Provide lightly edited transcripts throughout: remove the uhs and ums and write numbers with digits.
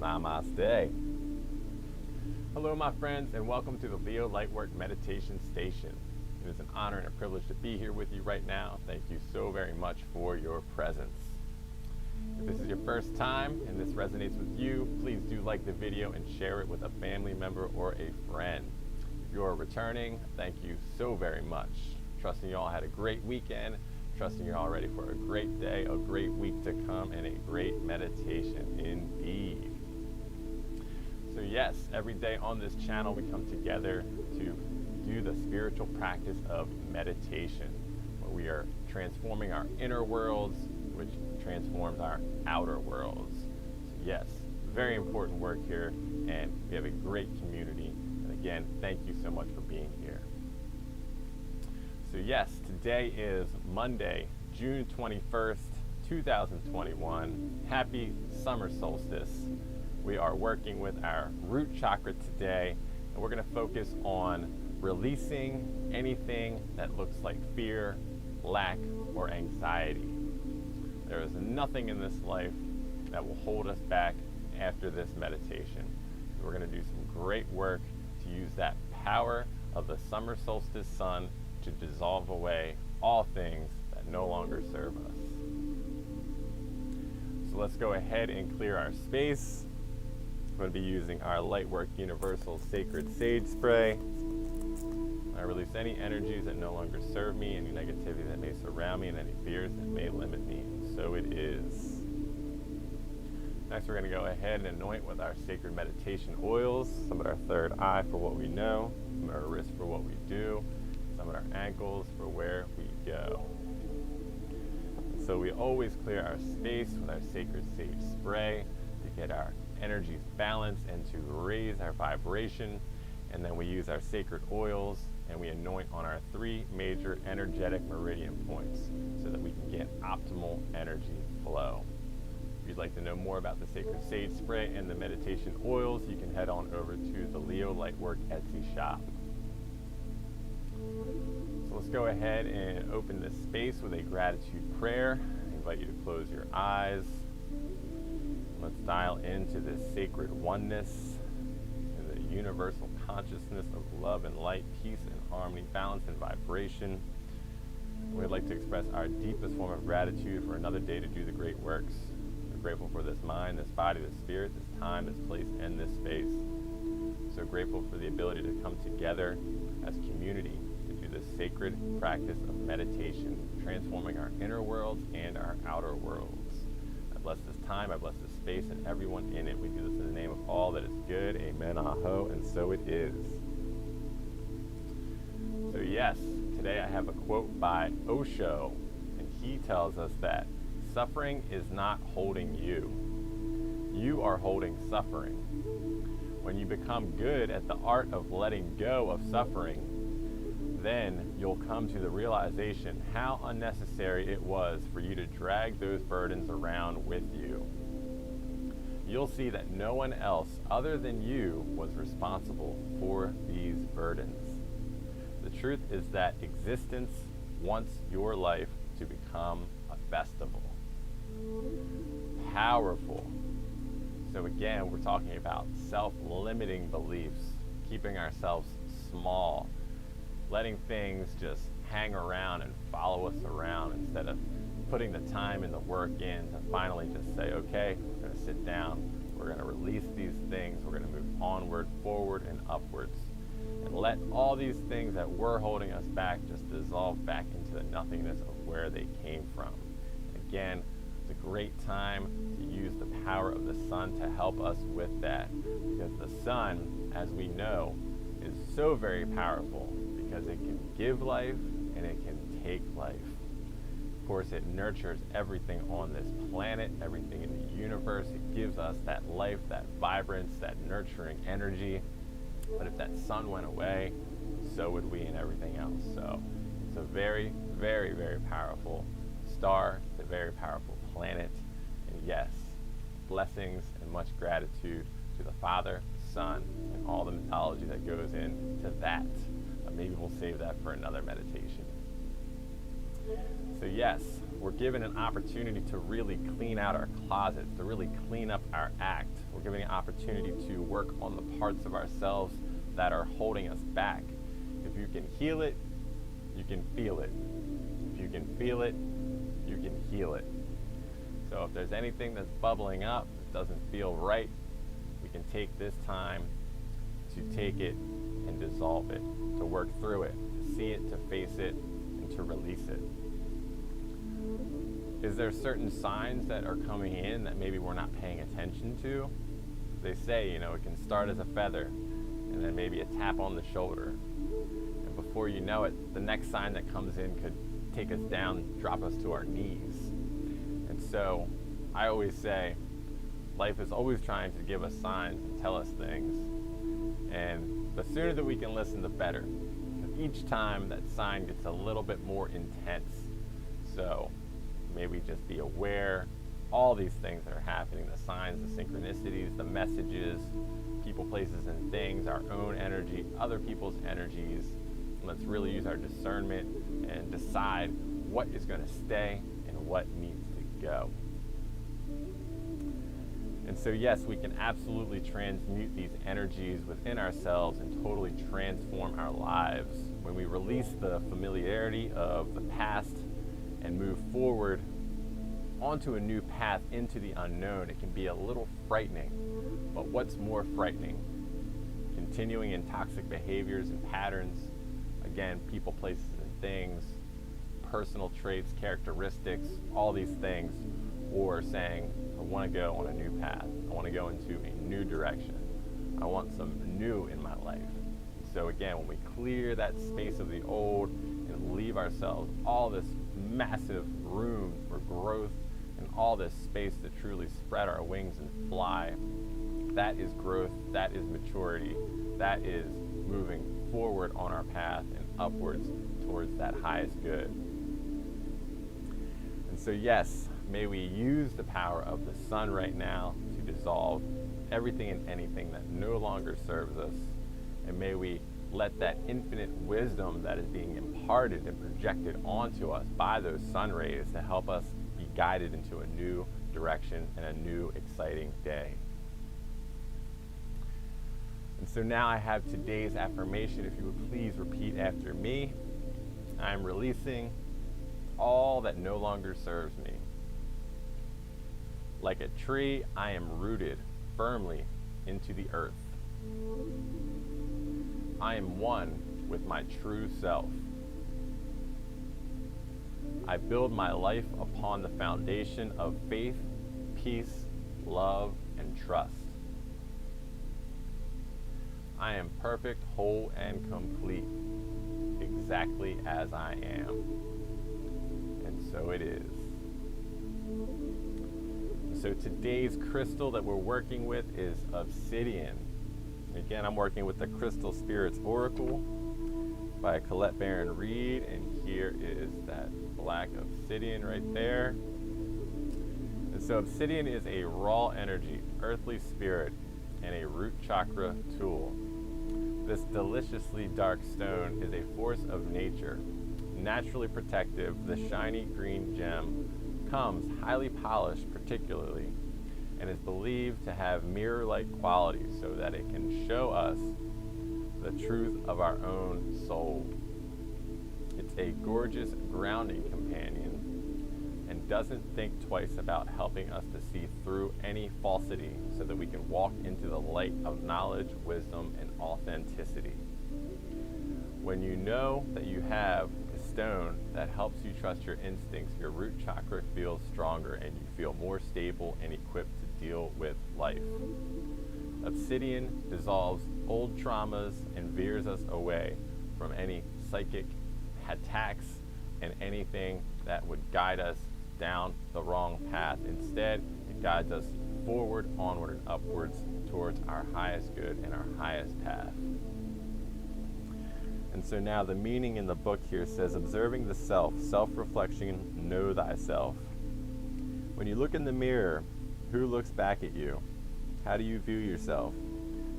Namaste. Hello, my friends, and welcome to the Leo Lightwork Meditation Station. It is an honor and a privilege to be here with you right now. Thank you so very much for your presence. If this is your first time and this resonates with you, please do like the video and share it with a family member or a friend. If you're returning, thank you so very much. Trusting you all had a great weekend. Trusting you're all ready for a great day, a great week to come, and a great meditation indeed. So yes, every day on this channel we come together to do the spiritual practice of meditation, where we are transforming our inner worlds, which transforms our outer worlds. So yes, very important work here, and we have a great community. And again, thank you so much for being here. So yes, today is Monday, June 21st, 2021. Happy summer solstice. We are working with our root chakra today, and we're going to focus on releasing anything that looks like fear, lack, or anxiety. There is nothing in this life that will hold us back after this meditation. So we're going to do some great work to use that power of the summer solstice sun to dissolve away all things that no longer serve us. So let's go ahead and clear our space. I'm going to be using our Lightwork Universal Sacred Sage Spray. I release any energies that no longer serve me, any negativity that may surround me, and any fears that may limit me. And so it is. Next, we're going to go ahead and anoint with our sacred meditation oils, some at our third eye for what we know, some at our wrists for what we do, some at our ankles for where we go. So we always clear our space with our sacred sage spray to get our energies balanced and to raise our vibration. And then we use our sacred oils and we anoint on our three major energetic meridian points so that we can get optimal energy flow. If you'd like to know more about the sacred sage spray and the meditation oils, you can head on over to the Leo Lightwork Etsy shop. So let's go ahead and open this space with a gratitude prayer. I invite you to close your eyes. Let's dial into this sacred oneness, and the universal consciousness of love and light, peace and harmony, balance and vibration. We'd like to express our deepest form of gratitude for another day to do the great works. We're grateful for this mind, this body, this spirit, this time, this place, and this space. So grateful for the ability to come together as community to do this sacred practice of meditation, transforming our inner worlds and our outer worlds. I bless this time, I bless this space, and everyone in it. We do this in the name of all that is good. Amen, aho, and so it is. So yes, today I have a quote by Osho, and he tells us that suffering is not holding you. You are holding suffering. When you become good at the art of letting go of suffering, then you'll come to the realization how unnecessary it was for you to drag those burdens around with you. You'll see that no one else other than you was responsible for these burdens. The truth is that existence wants your life to become a festival. Powerful. So again, we're talking about self-limiting beliefs, keeping ourselves small, letting things just hang around and follow us around instead of putting the time and the work in to finally just say, okay, we're going to sit down, we're going to release these things, we're going to move onward, forward, and upwards, and let all these things that were holding us back just dissolve back into the nothingness of where they came from. Again, it's a great time to use the power of the sun to help us with that, because the sun, as we know, is so very powerful because it can give life and it can take life. Of course, it nurtures everything on this planet, everything in the universe. It gives us that life, that vibrance, that nurturing energy. But if that sun went away, so would we and everything else. So it's a very, very, very powerful star. It's a very powerful planet. And yes, blessings and much gratitude to the Father, Son, and all the mythology that goes into that. Maybe we'll save that for another meditation. So yes, we're given an opportunity to really clean out our closets, to really clean up our act. We're given an opportunity to work on the parts of ourselves that are holding us back. If you can heal it, you can feel it. If you can feel it, you can heal it. So if there's anything that's bubbling up that doesn't feel right, we can take this time to take it and dissolve it, to work through it, to see it, to face it, and to release it. Is there certain signs that are coming in that maybe we're not paying attention to? They say, it can start as a feather, and then maybe a tap on the shoulder. And before you know it, the next sign that comes in could take us down, drop us to our knees. And so I always say, life is always trying to give us signs and tell us things. And the sooner that we can listen, the better. Each time that sign gets a little bit more intense. So maybe just be aware, all these things that are happening, the signs, the synchronicities, the messages, people, places, and things, our own energy, other people's energies. Let's really use our discernment and decide what is going to stay and what needs to go. And so yes, we can absolutely transmute these energies within ourselves and totally transform our lives. When we release the familiarity of the past and move forward onto a new path into the unknown, it can be a little frightening. But what's more frightening? Continuing in toxic behaviors and patterns, again, people, places, and things, personal traits, characteristics, all these things, or saying, I want to go on a new path. I want to go into a new direction. I want some new in my life. So again, when we clear that space of the old and leave ourselves all this massive room for growth and all this space to truly spread our wings and fly, that is growth, that is maturity, that is moving forward on our path and upwards towards that highest good. And so yes, may we use the power of the sun right now to dissolve everything and anything that no longer serves us. And may we let that infinite wisdom that is being imparted and projected onto us by those sun rays to help us be guided into a new direction and a new exciting day. And so now I have today's affirmation. If you would please repeat after me. I am releasing all that no longer serves me. Like a tree, I am rooted firmly into the earth. I am one with my true self. I build my life upon the foundation of faith, peace, love, and trust. I am perfect, whole, and complete, exactly as I am. And so it is. So today's crystal that we're working with is obsidian. Again, I'm working with the Crystal Spirits Oracle by Colette Baron Reed, and here is that black obsidian right there. And so obsidian is a raw energy, earthly spirit, and a root chakra tool. This deliciously dark stone is a force of nature, naturally protective. The shiny green gem comes highly polished particularly, and is believed to have mirror-like qualities so that it can show us the truth of our own soul. It's a gorgeous grounding companion and doesn't think twice about helping us to see through any falsity so that we can walk into the light of knowledge, wisdom, and authenticity. When you know that you have a stone that helps you trust your instincts, your root chakra feels stronger and you feel more stable and equipped to deal with life. Obsidian dissolves old traumas and veers us away from any psychic attacks and anything that would guide us down the wrong path. Instead, it guides us forward, onward, and upwards towards our highest good and our highest path. And so now the meaning in the book here says, observing the self, self-reflection, know thyself. When you look in the mirror, who looks back at you? How do you view yourself?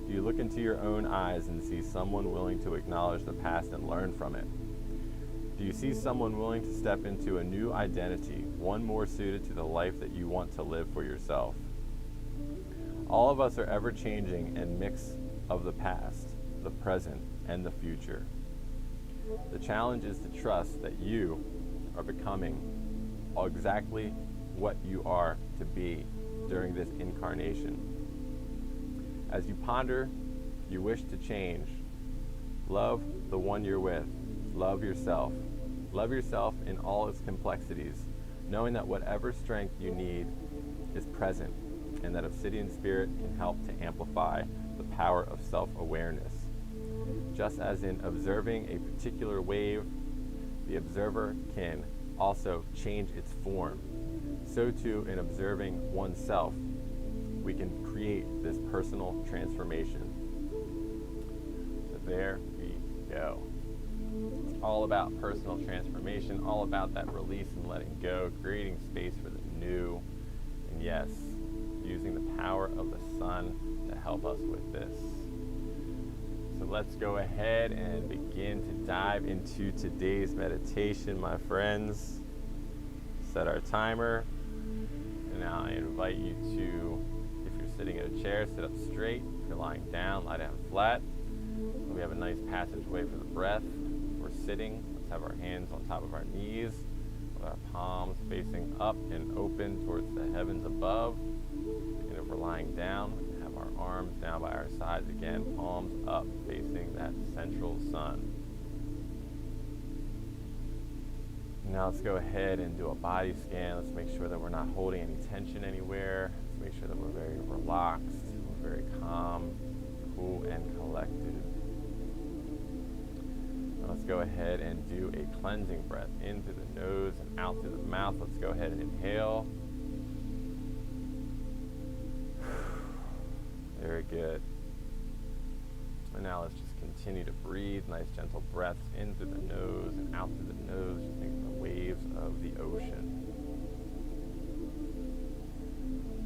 Do you look into your own eyes and see someone willing to acknowledge the past and learn from it? Do you see someone willing to step into a new identity, one more suited to the life that you want to live for yourself? All of us are ever changing and mix of the past, the present, and the future. The challenge is to trust that you are becoming exactly what you are to be during this incarnation. As you ponder, you wish to change. Love the one you're with. Love yourself. Love yourself in all its complexities, knowing that whatever strength you need is present, and that Obsidian Spirit can help to amplify the power of self-awareness. Just as in observing a particular wave, the observer can also change its form. So too, in observing oneself, we can create this personal transformation. So there we go. It's all about personal transformation, all about that release and letting go, creating space for the new, and yes, using the power of the sun to help us with this. So let's go ahead and begin to dive into today's meditation, my friends. Set our timer. And now I invite you to, if you're sitting in a chair, sit up straight. If you're lying down, lie down flat. We have a nice passageway for the breath. If we're sitting, let's have our hands on top of our knees, with our palms facing up and open towards the heavens above. And if we're lying down, have our arms down by our sides again, palms up, facing that central sun. Now let's go ahead and do a body scan. Let's make sure that we're not holding any tension anywhere. Let's make sure that we're very relaxed, we're very calm, cool, and collected. Now let's go ahead and do a cleansing breath in through the nose and out through the mouth. Let's go ahead and inhale. Very good. And now let's just continue to breathe. Nice gentle breaths in through the nose and out through the nose. Just think of the waves of the ocean.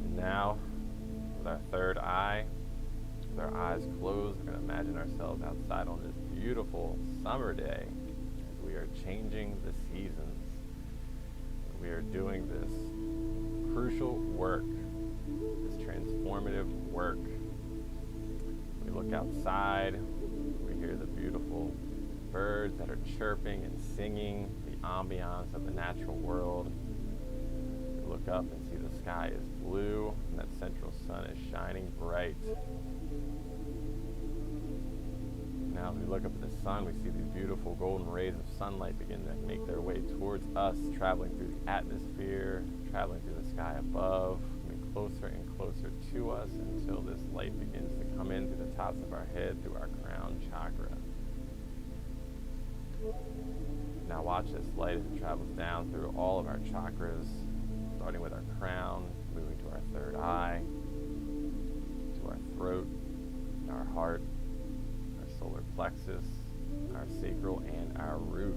And now, with our third eye, with our eyes closed, we're going to imagine ourselves outside on this beautiful summer day as we are changing the seasons. We are doing this crucial work, this transformative work. We look outside, we hear the beautiful birds that are chirping and singing, the ambiance of the natural world. We look up and see the sky is blue and that central sun is shining bright. Now as we look up at the sun, we see these beautiful golden rays of sunlight begin to make their way towards us, traveling through the atmosphere, traveling through the sky above, closer and closer to us until this light begins to come in through the tops of our head, through our crown chakra. Now watch this light as it travels down through all of our chakras, starting with our crown, moving to our third eye, to our throat, our heart, our solar plexus, our sacral, and our root.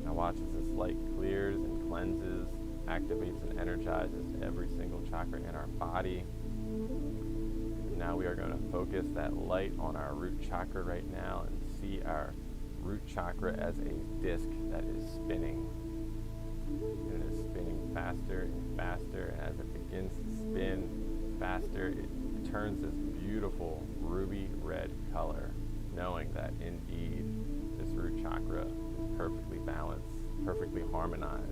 Now watch as this light clears and cleanses, activates and energizes every single chakra in our body. And now we are going to focus that light on our root chakra right now and see our root chakra as a disc that is spinning. And it is spinning faster and faster, and as it begins to spin faster, it turns this beautiful ruby red color, knowing that indeed this root chakra is perfectly balanced, perfectly harmonized.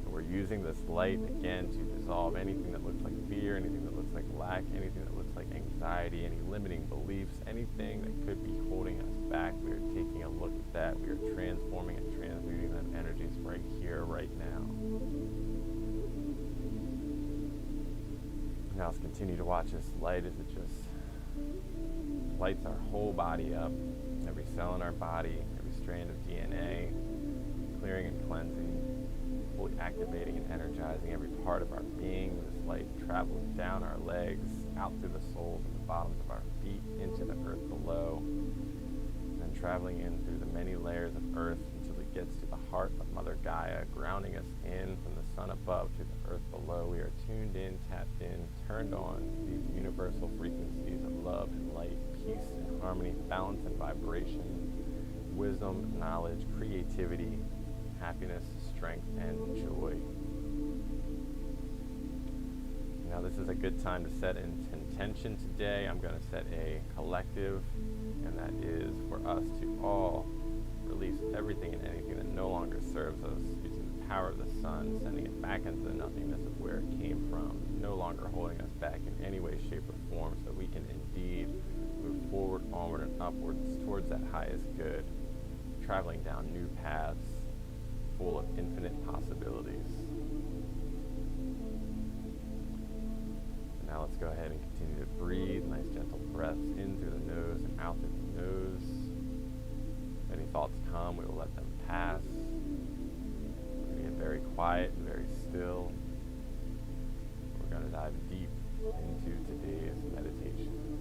We're using this light again to dissolve anything that looks like fear, anything that looks like lack, anything that looks like anxiety, any limiting beliefs, anything that could be holding us back. We are taking a look at that. We are transforming and transmuting them energies right here, right now. Now let's continue to watch this light as it just lights our whole body up, every cell in our body, every strand of DNA, clearing and cleansing, fully activating and energizing every part of our being. This light travels down our legs, out through the soles and the bottoms of our feet, into the earth below, and then traveling in through the many layers of earth until it gets to the heart of Mother Gaia, grounding us in from the sun above to the earth below. We are tuned in, tapped in, turned on to these universal frequencies of love and light, peace and harmony, balance and vibration, wisdom, knowledge, creativity, happiness, strength, and joy. Now this is a good time to set an intention today. I'm going to set a collective, and that is for us to all release everything and anything that no longer serves us, using the power of the sun, sending it back into the nothingness of where it came from, no longer holding us back in any way, shape, or form, so we can indeed move forward, onward, and upwards towards that highest good, traveling down new paths full of infinite possibilities. Now let's go ahead and continue to breathe. Nice gentle breaths in through the nose and out through the nose. If any thoughts come, we will let them pass. We're going to get very quiet and very still. We're going to dive deep into today's meditation.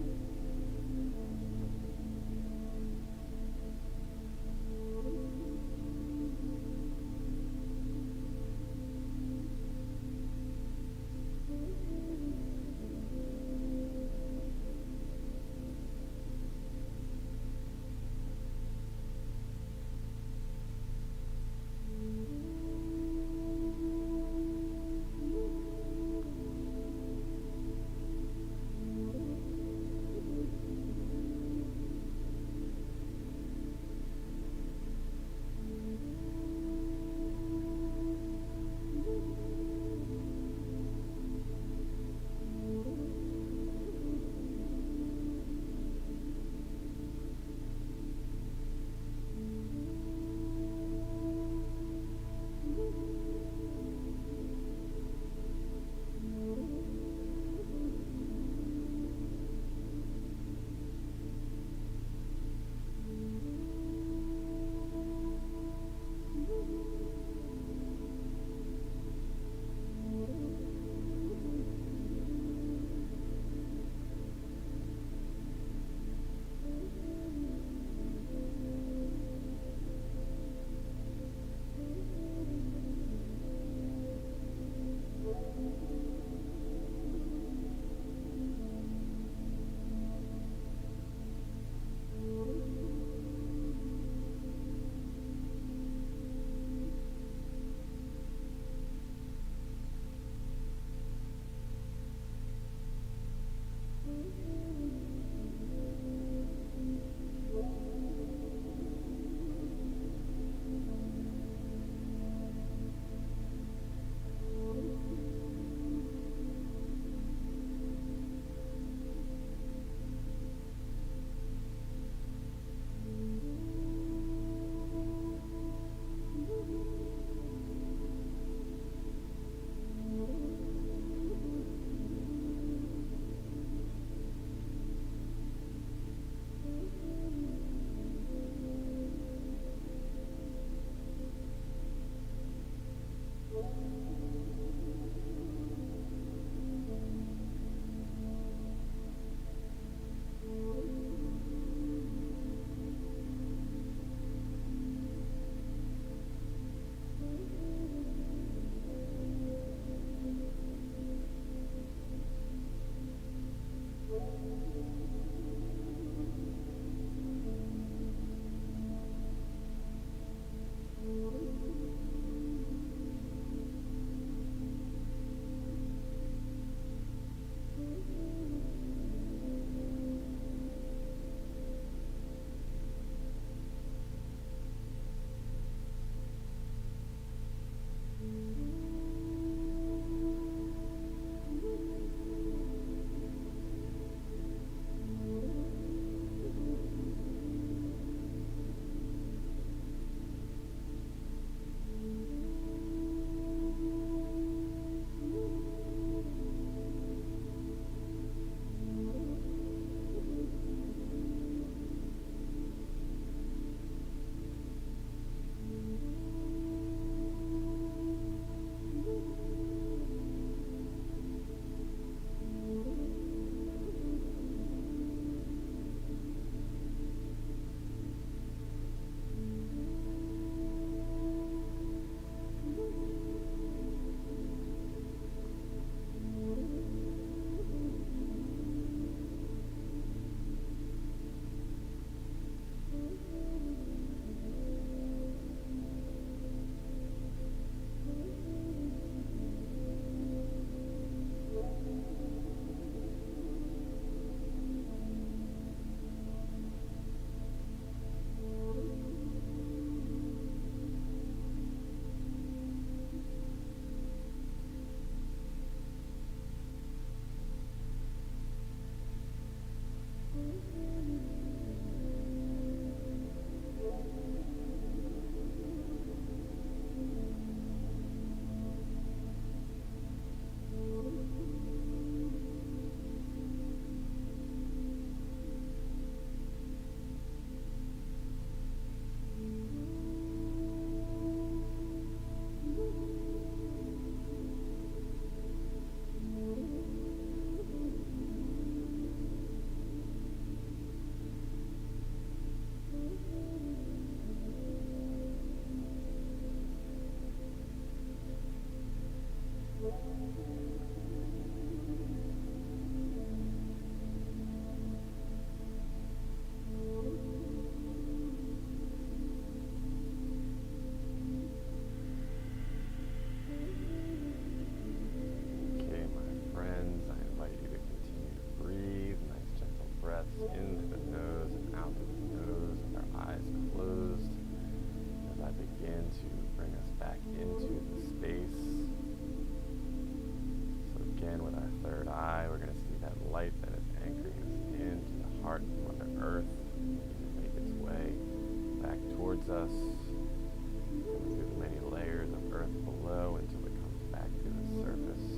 us, going through the many layers of earth below until it comes back to the surface,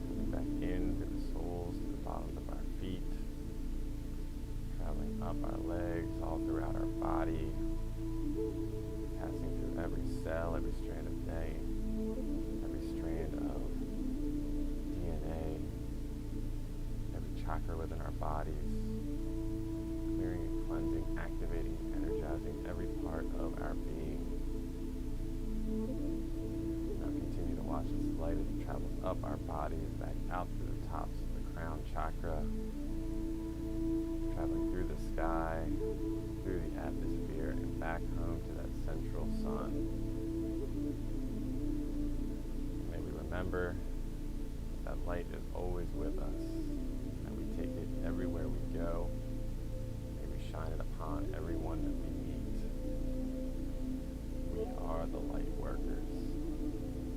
coming back in through the soles to the bottoms of our feet, traveling up our legs, all throughout our body, passing through every cell, every strand of day, every strand of DNA, every chakra within our bodies, clearing and cleansing, activating and energizing every part of our being. Now continue to watch this light as it travels up our bodies, back out through the tops of the crown chakra, traveling through the sky, through the atmosphere, and back home to that central sun. May we remember that light is always with us, and we take it everywhere we go. May we shine it upon everyone that we meet. We are the light workers.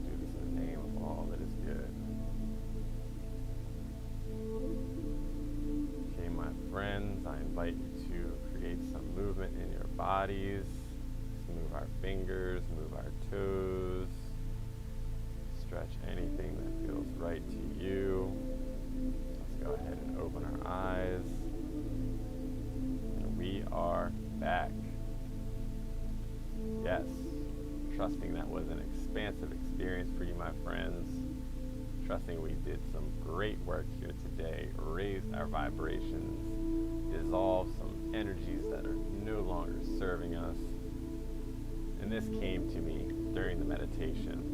Do this in the name of all that is good. Okay, my friends, I invite you to create some movement in your bodies. Let's move our fingers, move our toes. Stretch anything that feels right to you. Let's go ahead and open our eyes. And we are back. Yes, trusting that was an expansive experience for you, my friends. Trusting we did some great work here today, raised our vibrations, dissolved some energies that are no longer serving us. And this came to me during the meditation.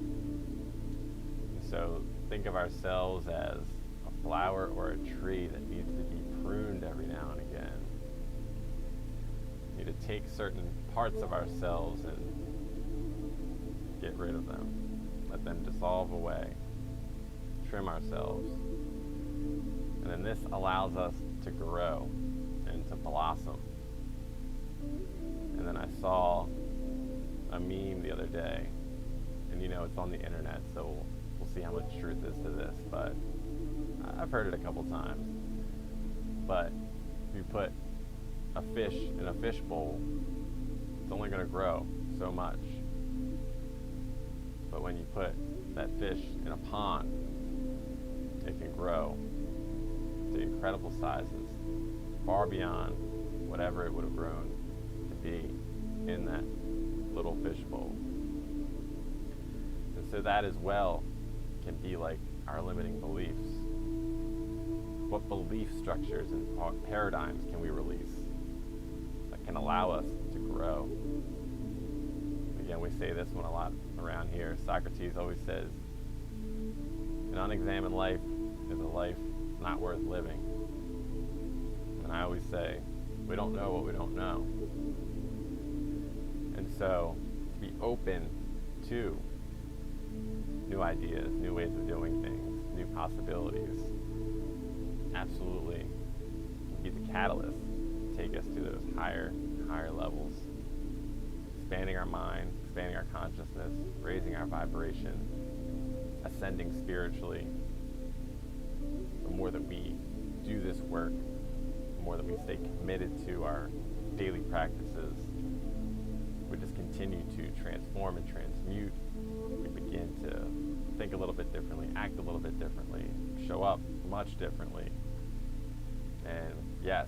So think of ourselves as a flower or a tree that needs to be pruned every now and again. We need to take certain parts of ourselves and get rid of them, let them dissolve away, trim ourselves. And then this allows us to grow and to blossom. And then I saw a meme the other day, and it's on the internet, so we'll see how much truth is to this, but I've heard it a couple times. But if you put a fish in a fish bowl, it's only going to grow so much. But when you put that fish in a pond, it can grow to incredible sizes, far beyond whatever it would have grown to be in that little fish bowl. And so that as well can be like our limiting beliefs. What belief structures and paradigms can we release that can allow us to grow? Again, we say this one a lot around here. Socrates always says, an unexamined life is a life not worth living. And I always say, we don't know what we don't know. And so, to be open to new ideas, new ways of doing things, new possibilities, absolutely be the catalyst to take us to those higher levels. Expanding our mind, expanding our consciousness, raising our vibration, ascending spiritually. The more that we do this work, the more that we stay committed to our daily practices, we just continue to transform and transmute. We begin to think a little bit differently, act a little bit differently, show up much differently. And yes,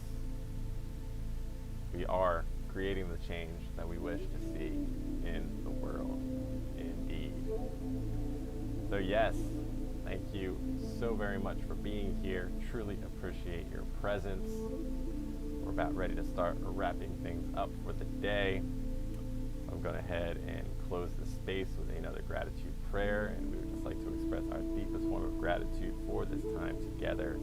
we are creating the change that we wish to see in the world, indeed. So yes, thank you so very much for being here. Truly appreciate your presence. We're about ready to start wrapping things up for the day. So I'm going to head and close the space with another gratitude prayer, and we would just like to express our deepest form of gratitude for this time together.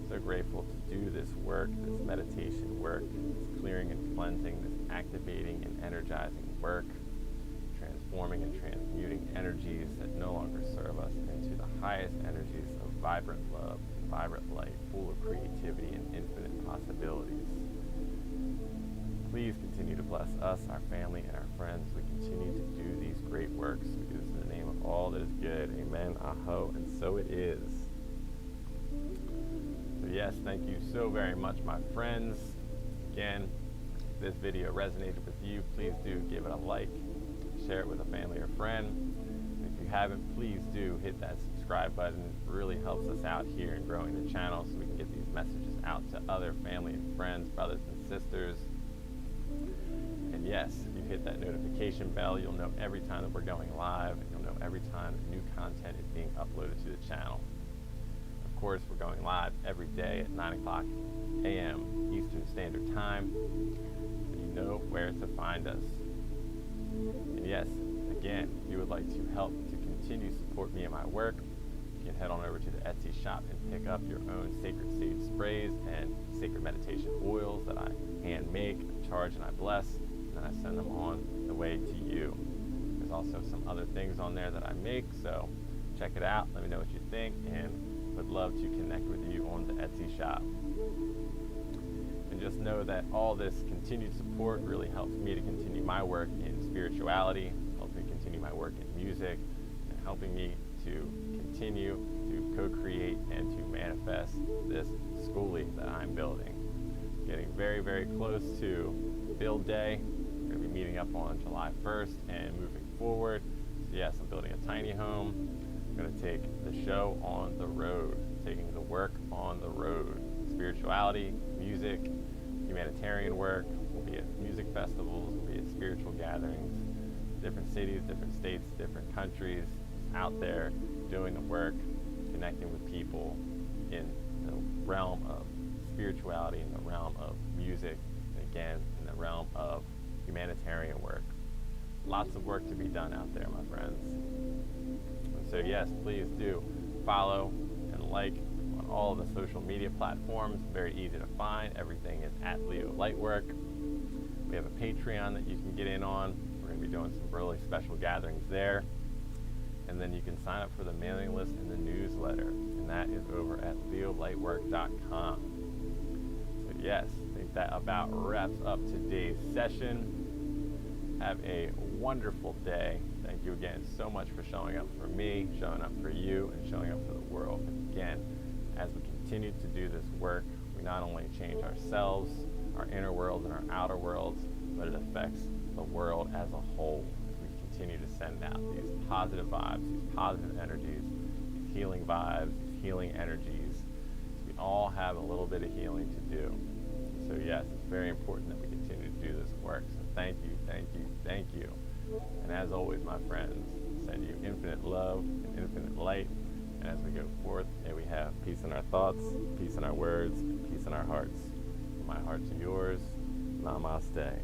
So grateful to do this work, this meditation work, this clearing and cleansing, this activating and energizing work, transforming and transmuting energies that no longer serve us into the highest energies of vibrant love, vibrant light, full of creativity and infinite possibilities. Please continue to bless us, our family, and our friends as we continue to do these great works. We do this in the name of all that is good. Amen, aho, and so it is. So yes, thank you so very much, my friends. Again, this video resonated with you, please do give it a like, share it with a family or friend. And if you haven't, please do hit that subscribe button. It really helps us out here in growing the channel so we can get these messages out to other family and friends, brothers and sisters. And yes, if you hit that notification bell, you'll know every time that we're going live, and you'll know every time that new content is being uploaded to the channel. Of course, we're going live every day at 9 o'clock a.m. Eastern Standard Time, so you know where to find us. And yes, again, if you would like to help to continue to support me and my work, you can head on over to the Etsy shop and pick up your own sacred sage sprays and sacred meditation oils that I hand make, I charge, and I bless, and then I send them on the way to you. There's also some other things on there that I make, so check it out, let me know what you think, and would love to connect with you on the Etsy shop. And just know that all this continued support really helps me to continue my work in spirituality, helps me continue my work in music, and helping me to continue to co-create and to manifest this Skoolie that I'm building. Getting very, very close to build day. We're going to be meeting up on July 1st and moving forward. So yes, I'm building a tiny home. I'm going to take the show on the road, taking the work on the road. Spirituality, music, humanitarian work. We'll be at music festivals, we'll be at spiritual gatherings, different cities, different states, different countries, out there doing the work, connecting with people in the realm of spirituality, in the realm of music, and again, in the realm of humanitarian work. Lots of work to be done out there, my friends. And so yes, please do follow and like on all of the social media platforms. Very easy to find. Everything is at Leo Lightwork. We have a Patreon that you can get in on. We're going to be doing some really special gatherings there. And then you can sign up for the mailing list and the newsletter, and that is over at leolightwork.com. So yes, I think that about wraps up today's session. Have a wonderful day. Thank you again so much for showing up for me, showing up for you, and showing up for the world. Again, as we continue to do this work, we not only change ourselves, our inner worlds and our outer worlds, but it affects the world as a whole. Continue to send out these positive vibes, these positive energies, these healing vibes, these healing energies. We all have a little bit of healing to do. So yes, it's very important that we continue to do this work. So thank you, thank you, thank you. And as always, my friends, send you infinite love and infinite light. And as we go forth, may we have peace in our thoughts, peace in our words, and peace in our hearts. From my heart to yours, namaste.